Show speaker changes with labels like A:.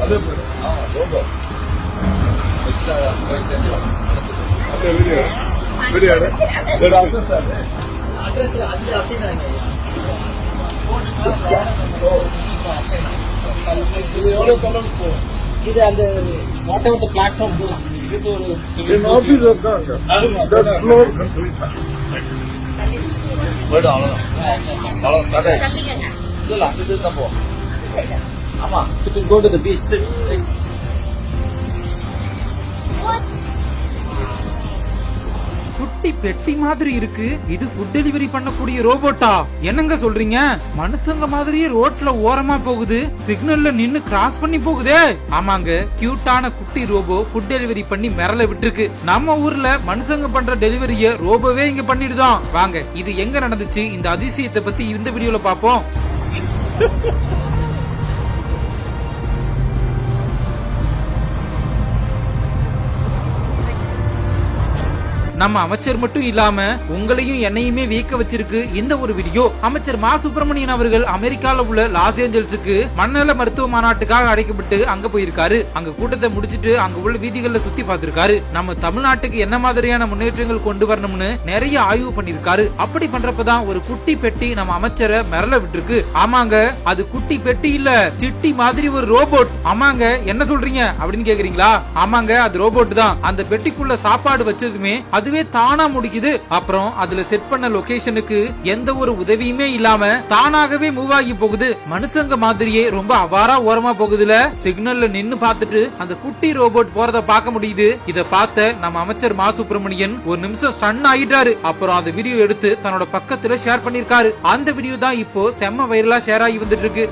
A: இது அந்த whatever the platform goes, இது ஒரு
B: in office இருக்காங்க. That floor
A: போய்டும் அவ்வளவுதான் ஸ்டார்ட் ஆயிடுச்சு. இல்ல அந்த சைடு தான் போவோம். ஆமா you can go to the beach.
C: குட்டி பெட்டி மாதிரி இருக்கு. இது ஃபுட் டெலிவரி பண்ணக்கூடிய ரோபோட்டா? என்னங்க சொல்றீங்க? மனுஷங்க மாதிரியே ரோட்ல ஓரமா போகுது, சிக்னல்ல நின்னு கிராஸ் பண்ணி போகுதே. ஆமாங்க, கியூட்டான குட்டி ரோபோ ஃபுட் டெலிவரி பண்ணி மிரள விட்டுருக்கு. நம்ம ஊர்ல மனுஷங்க பண்ற டெலிவரிய ரோபோவே இங்க பண்ணிடுதான். வாங்க, இது எங்க நடந்துச்சு, இந்த அதிசயத்தை பத்தி இந்த வீடியோல பாப்போம். நம்ம அமைச்சர் மட்டும் இல்லாம உங்களையும் என்னையுமே வியக்க வச்சிருக்கு இந்த ஒரு வீடியோ. அமைச்சர் மா சுப்பிரமணியன் அவர்கள் அமெரிக்கால உள்ள லாஸ் ஏஞ்சல்ஸுக்கு மண்ணல மருத்துவ மாநாட்டுக்காக அழைக்கப்பட்டு அங்க போயிருக்காரு. அங்க கூட்டத்தை முடிச்சிட்டு அங்க உள்ள வீதிகள்ல சுத்தி பார்த்திருக்காரு. நம்ம தமிழ்நாட்டுக்கு என்ன மாதிரியான முன்னேற்றங்கள் கொண்டு வரணும்னு நிறைய ஆய்வு பண்ணிருக்காரு. அப்படி பண்றப்பதான் ஒரு குட்டி பெட்டி நம்ம அமைச்சரை மிரள விட்டுருக்கு. ஆமாங்க, அது குட்டி பெட்டி இல்ல, சிட்டி மாதிரி ஒரு ரோபோட். ஆமாங்க, என்ன சொல்றீங்க அப்படின்னு கேக்குறீங்களா? ஆமாங்க, அது ரோபோட் தான். அந்த பெட்டிக்குள்ள சாப்பாடு வச்சதுமே அதுவே தானா முடிக்குது. அப்புறம் அதுல செட் பண்ண லொகேஷனுக்கு எந்த ஒரு உதவியுமே இல்லாம தானாகவே மூவ் ஆகி போகுது. மனுஷங்க மாதிரியே ரொம்ப அவாரா ஓரமா போகுதுல. சிக்னல்ல நின்னு பார்த்துட்டு அந்த குட்டி ரோபோட் போறத பார்க்க முடியுது. இத பார்த்த நம்ம அமைச்சர் மா சுப்பிரமணியன் ஒரு நிமிஷம் ஸ்டன் ஆயிட்டாரு. அப்புறம் அந்த வீடியோ எடுத்து தன்னோட பக்கத்துல ஷேர் பண்ணிருக்காரு. அந்த வீடியோ தான் இப்போ செம்ம வைரலா ஷேர் ஆகி வந்துட்டு இருக்கு.